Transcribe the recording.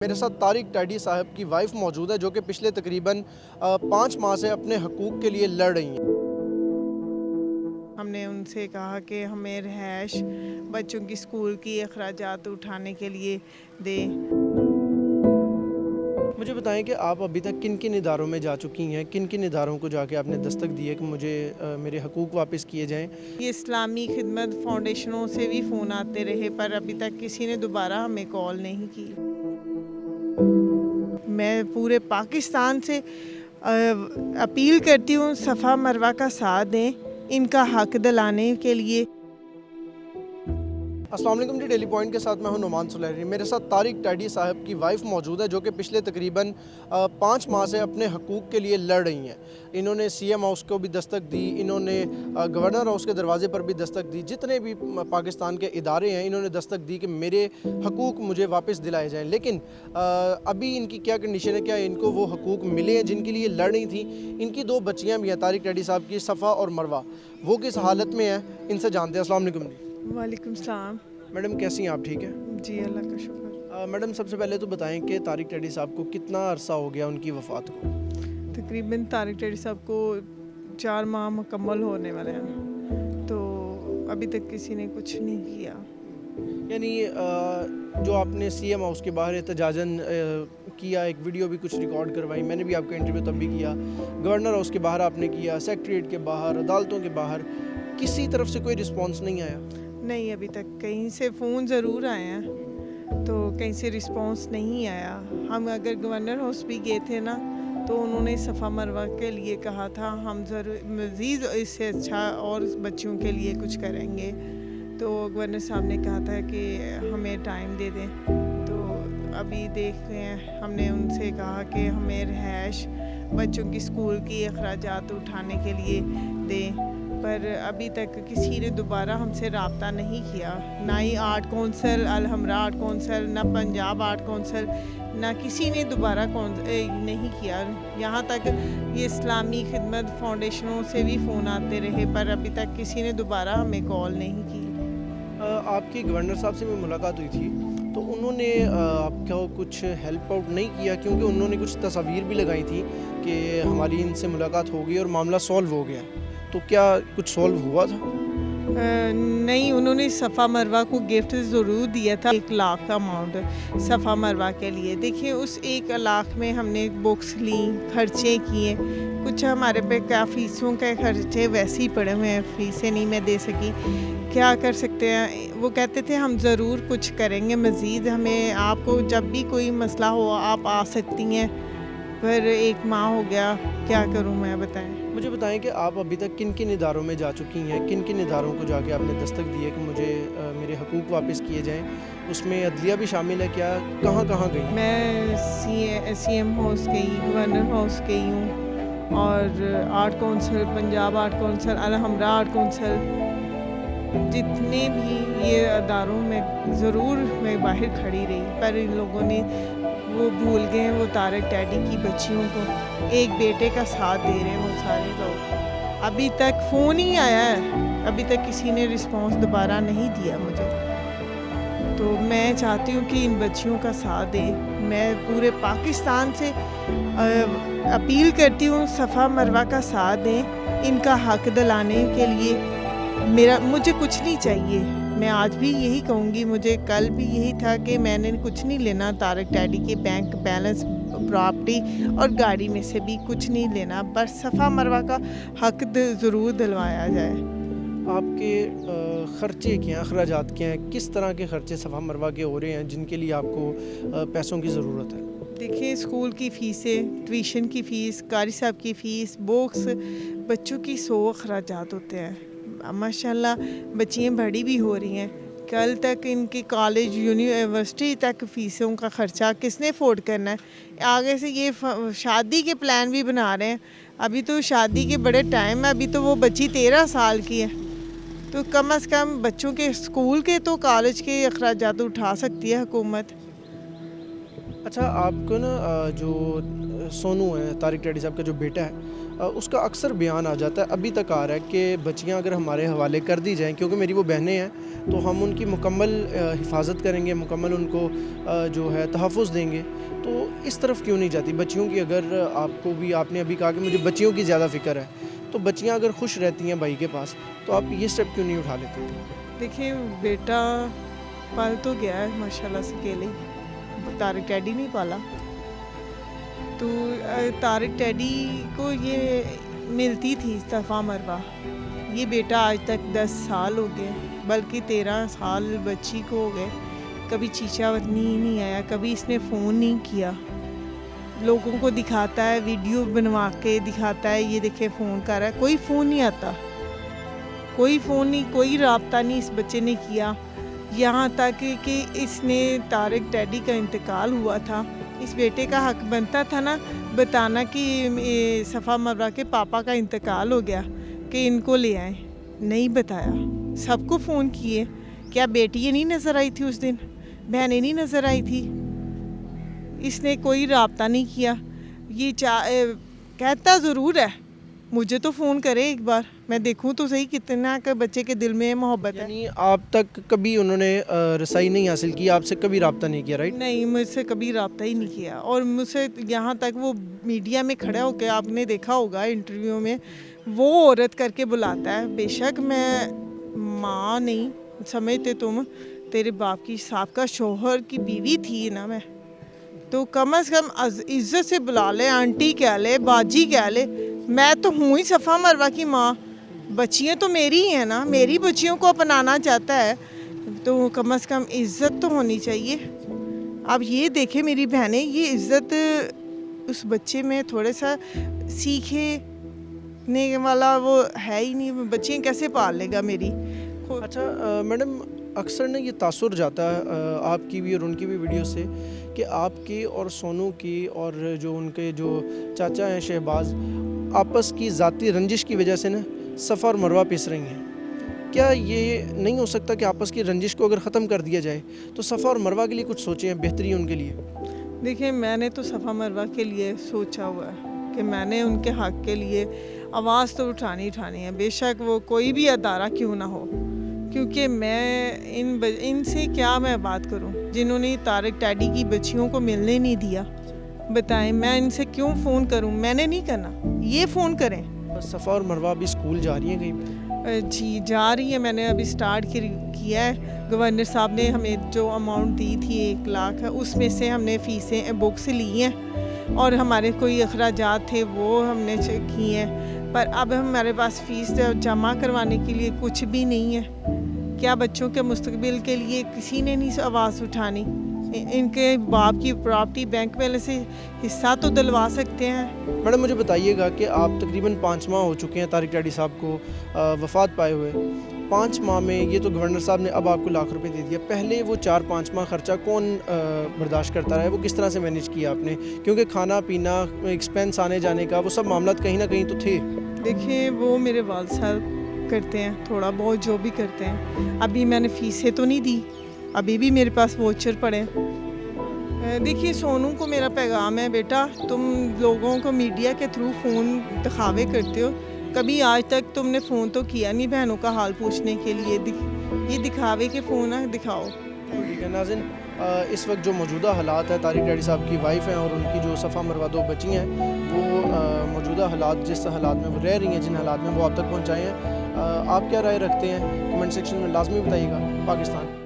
मेरे साथ तारिक टैडी साहब की वाइफ मौजूद है जो कि पिछले तकरीबन 5 माह से अपने हकूक़ के लिए लड़ रही हैं। हमने उनसे कहा कि हमें रिहाइश बच्चों की स्कूल की अखराजात उठाने के लिए दें। मुझे बताएं कि आप अभी तक किन किन इदारों में जा चुकी हैं, किन किन इदारों को जाके आपने दस्तक दी है कि मुझे मेरे हकूक़ वापस किए जाएं। ये इस्लामी खिदमत फाउंडेशनों से भी फ़ोन आते रहे पर अभी तक किसी ने दोबारा हमें कॉल नहीं की। मैं पूरे पाकिस्तान से अपील करती हूँ सफ़ा मरवा का साथ दें इनका हक दिलाने के लिए। अस्सलाम वालेकुम जी, डेली पॉइंट के साथ मैं हूं नुमान सुलैरी। मेरे साथ तारिक टैडी साहब की वाइफ मौजूद है जो कि पिछले तकरीबन 5 माह से अपने हकूक़ के लिए लड़ रही हैं। इन्होंने सीएम हाउस को भी दस्तक दी, इन्होंने गवर्नर हाउस के दरवाजे पर भी दस्तक दी, जितने भी पाकिस्तान के इदारे हैं इन्होंने दस्तक दी कि मेरे हकूक़ मुझे वापस दिलाए जाएँ। लेकिन अभी इनकी क्या कंडीशन है, क्या इनको वो हकूक़ मिले हैं जिनके लिए लड़ रही थी। इनकी 2 बच्चियाँ भी हैं तारिक टैडी साहब की, सफ़ा और मरवा। वो किस हालत में हैं इनसे जानते हैं। अस्सलाम वालेकुम जी। वालेकुम सलाम। मैडम कैसी हैं आप, ठीक हैं? जी अल्लाह का शुक्र। मैडम सबसे पहले तो बताएं कि तारिक टैडी साहब को कितना अरसा हो गया उनकी वफ़ात को? तकरीबन तारिक टैडी साहब को 4 माह मुकम्मल होने वाले हैं, तो अभी तक किसी ने कुछ नहीं किया। यानी जो आपने सीएम हाउस के बाहर एहतजाजन किया, एक वीडियो भी कुछ रिकॉर्ड करवाई, मैंने भी आपका इंटरव्यू तब भी किया, गवर्नर हाउस के बाहर आपने किया, सेक्रेटरीट के बाहर, अदालतों के बाहर, किसी तरफ से कोई रिस्पॉन्स नहीं आया? नहीं, अभी तक कहीं से फ़ोन ज़रूर आए हैं, तो कहीं से रिस्पांस नहीं आया। हम अगर गवर्नर हाउस भी गए थे ना, तो उन्होंने सफ़ा मरवा के लिए कहा था हम ज़रूर मज़ीद इससे अच्छा और बच्चों के लिए कुछ करेंगे। तो गवर्नर साहब ने कहा था कि हमें टाइम दे दें, तो अभी देख रहे हैं। हमने उनसे कहा कि हमें रिहाइश बच्चों की स्कूल की अखराजात उठाने के लिए दें, पर अभी तक किसी ने दोबारा हमसे रब्ता नहीं किया। ना ही art council, Alhamra art council, ना पंजाब आर्ट कौंसल, ना किसी ने दोबारा नहीं किया। यहाँ तक ये इस्लामी खिदमत फाउंडेशनों से भी फ़ोन आते रहे पर अभी तक किसी ने दोबारा हमें कॉल नहीं की। आपकी गवर्नर साहब से भी मुलाकात हुई थी, तो उन्होंने आपको कुछ हेल्प आउट नहीं किया? क्योंकि उन्होंने कुछ तस्वीर भी लगाई थी कि हमारी इनसे मुलाकात हो गई और मामला सॉल्व हो गया, तो क्या कुछ सॉल्व हुआ था? नहीं, उन्होंने सफ़ा मरवा को गिफ्ट ज़रूर दिया था, 1 लाख का अमाउंट सफ़ा मरवा के लिए। देखिए उस 1 लाख में हमने बुक्स ली, खर्चे किए, कुछ हमारे पे क्या फ़ीसों के खर्चे वैसे ही पड़े हुए हैं, फ़ीसें नहीं मैं दे सकी। क्या कर सकते हैं? वो कहते थे हम ज़रूर कुछ करेंगे मज़ीद, हमें आपको जब भी कोई मसला हो आप आ सकती हैं, पर 1 माह हो गया, क्या करूँ मैं बताएँ? मुझे बताएं कि आप अभी तक किन किन इदारों में जा चुकी हैं, किन किन इदारों को जाके आपने दस्तक दी है कि मुझे मेरे हकूक़ वापस किए जाएं। उसमें अदलिया भी शामिल है क्या? कहाँ कहाँ गई? मैं सीएम हाउस गई, गवर्नर हाउस गई हूँ और art council, Punjab art council, Alhamra art council, जितने भी ये अदारों में ज़रूर मैं बाहर खड़ी रही, पर इन लोगों ने वो भूल गए वो तारिक टैडी की बच्चियों को, एक बेटे का साथ दे रहे हैं वो सारे लोग। अभी तक फ़ोन ही आया है, अभी तक किसी ने रिस्पांस दोबारा नहीं दिया मुझे। तो मैं चाहती हूँ कि इन बच्चियों का साथ दें। मैं पूरे पाकिस्तान से अपील करती हूँ सफ़ा मरवा का साथ दें इनका हक दिलाने के लिए। मुझे कुछ नहीं चाहिए, मैं आज भी यही कहूँगी, मुझे कल भी यही था कि मैंने कुछ नहीं लेना तारिक टैडी के बैंक बैलेंस, प्रॉपर्टी और गाड़ी में से भी कुछ नहीं लेना, बस सफ़ा मरवा का हक ज़रूर दिलवाया जाए। आपके ख़र्चे क्या हैं, अखराजात क्या हैं, किस तरह के ख़र्चे सफ़ा मरवा के हो रहे हैं जिनके लिए आपको पैसों की ज़रूरत है? देखिए स्कूल की फ़ीसें, ट्यूशन की फ़ीस, कारी साहब की फ़ीस, बुक्स, बच्चों की 100 अखराजात होते हैं। माशाल्लाह बच्चियाँ बड़ी भी हो रही हैं, कल तक इनके कॉलेज यूनिवर्सिटी तक फ़ीसों का ख़र्चा किसने अफोर्ड करना है? आगे से ये शादी के प्लान भी बना रहे हैं, अभी तो शादी के बड़े टाइम है, अभी तो वो बच्ची 13 साल की है, तो कम से कम बच्चों के स्कूल के तो कॉलेज के अखराजात उठा सकती है हुकूमत। अच्छा, आपको ना जो सोनू है, तारिक टैडी साहब का जो बेटा है, उसका अक्सर बयान आ जाता है, अभी तक आ रहा है कि बच्चियां अगर हमारे हवाले कर दी जाएं, क्योंकि मेरी वो बहनें हैं, तो हम उनकी मुकम्मल हिफाजत करेंगे, मुकम्मल उनको जो है तहफ़्फ़ुज़ देंगे। तो इस तरफ क्यों नहीं जाती बच्चियों की? अगर आपको भी, आपने अभी कहा कि मुझे बच्चियों की ज़्यादा फ़िक्र है, तो बच्चियाँ अगर खुश रहती हैं भाई के पास, तो आप ये स्टेप क्यों नहीं उठा लेते? देखिए बेटा पल तो गया है माशाल्लाह से अकेले, तारिक टैडी नहीं पाला। तो तारिक टैडी को ये मिलती थी तहफ़ा मरवा, ये बेटा आज तक 10 साल हो गए, बल्कि 13 साल बच्ची को हो गए, कभी चीचा वतनी ही नहीं आया, कभी इसने फ़ोन नहीं किया। लोगों को दिखाता है, वीडियो बनवा के दिखाता है, ये देखे फ़ोन कर रहा है, कोई फ़ोन नहीं आता, कोई फ़ोन नहीं, कोई राब्ता नहीं इस बच्चे ने किया। यहाँ तक कि इसने तारिक टैडी का इंतकाल हुआ था, इस बेटे का हक बनता था ना बताना कि सफ़ा मरवा के पापा का इंतकाल हो गया, कि इनको ले आए, नहीं बताया। सबको फ़ोन किए, क्या बेटी नहीं नज़र आई थी उस दिन, बहनें नहीं नज़र आई थी, इसने कोई राब्ता नहीं किया। ये कहता ज़रूर है, मुझे तो फ़ोन करे एक बार, मैं देखूं तो सही कितना का बच्चे के दिल में मोहब्बत है। यानी आप तक कभी उन्होंने रसाई नहीं हासिल की, आपसे कभी रब्ता नहीं किया, राइट? नहीं, मुझसे कभी रब्ता ही नहीं किया, और मुझसे यहाँ तक वो मीडिया में खड़ा होकर, आपने देखा होगा इंटरव्यू में, वो औरत करके बुलाता है। बेशक मैं माँ नहीं समझते तुम, तेरे बाप की साबका शोहर की बीवी थी ना मैं, तो कम से कम इज्जत से बुला ले, आंटी कह ले, बाजी कह ले। मैं तो हूँ ही सफ़ा मरवा की माँ, बच्चियाँ तो मेरी ही हैं ना, मेरी बच्चियों को अपनाना चाहता है तो कम से कम इज़्ज़त तो होनी चाहिए। अब ये देखे मेरी बहनें, ये इज़्ज़त उस बच्चे में थोड़ा सा सीखने वाला वो है ही नहीं, बच्चियाँ कैसे पाल लेगा मेरी। अच्छा मैडम, अक्सर ना ये तासुर जाता है आपकी भी और उनकी भी वीडियो से, कि आपकी और सोनू की और जो उनके जो चाचा हैं शहबाज, आपस की ज़ाती रंजिश की वजह से ना सफ़ा और मरवा पिस रही हैं। क्या ये नहीं हो सकता कि आपस की रंजिश को अगर ख़त्म कर दिया जाए तो सफ़ा और मरवा के लिए कुछ सोचें, बेहतरी उनके लिए? देखिए, मैंने तो सफ़ा मरवा के लिए सोचा हुआ है कि मैंने उनके हक़ के लिए आवाज़ तो उठानी है, बेशक वो कोई भी अदारा क्यों ना हो, क्योंकि मैं इनसे क्या मैं बात करूं, जिन्होंने तारिक टैडी की बच्चियों को मिलने नहीं दिया। बताएं, मैं इनसे क्यों फ़ोन करूं? मैंने नहीं करना, ये फ़ोन करें। सफ़ा और मरवा अभी स्कूल जा रही हैं कहीं पे? जी जा रही है, मैंने अभी स्टार्ट किया है। गवर्नर साहब ने हमें जो अमाउंट दी थी 1 लाख, उसमें से हमने फ़ीसें बुक्स ली हैं, और हमारे कोई अखराजात थे वो हमने किए हैं, पर अब हमारे पास फ़ीस जमा करवाने के लिए कुछ भी नहीं है। क्या बच्चों के मुस्तकबिल के लिए किसी ने नहीं आवाज़ उठानी? इनके बाप की प्रॉपर्टी बैंक में से हिस्सा तो दिलवा सकते हैं। मैडम मुझे बताइएगा कि आप तकरीबन 5 माह हो चुके हैं तारिक टैडी साहब को वफ़ात पाए हुए। 5 माह में ये तो गवर्नर साहब ने अब आपको लाख रुपए दे दिया, पहले वो 4-5 माह ख़र्चा कौन बर्दाश्त करता रहा है? वो किस तरह से मैनेज किया आपने? क्योंकि खाना पीना, एक्सपेंस आने जाने का, वो सब मामला कहीं ना कहीं तो थे। देखिए, वो मेरे वालिद साहब करते हैं, थोड़ा बहुत जो भी करते हैं। अभी मैंने फ़ीसें तो नहीं दी, अभी भी मेरे पास वोचर पड़े हैं। देखिए, सोनू को मेरा पैगाम है, बेटा तुम लोगों को मीडिया के थ्रू फ़ोन दिखावे करते हो, कभी आज तक तुमने फ़ोन तो किया नहीं बहनों का हाल पूछने के लिए, ये दिखावे के फ़ोन दिखाओ। ठीक है नाज़रीन, इस वक्त जो मौजूदा हालात है, तारिक टैडी साहब की वाइफ हैं और उनकी जो सफ़ा मरवा 2 बच्ची हैं, वो मौजूदा हालात, जिस हालात में वो रह रही हैं, जिन हालात में वो आप तक पहुँचाए हैं, आप क्या राय रखते हैं? कमेंट सेक्शन में लाजमी बताइएगा। पाकिस्तान।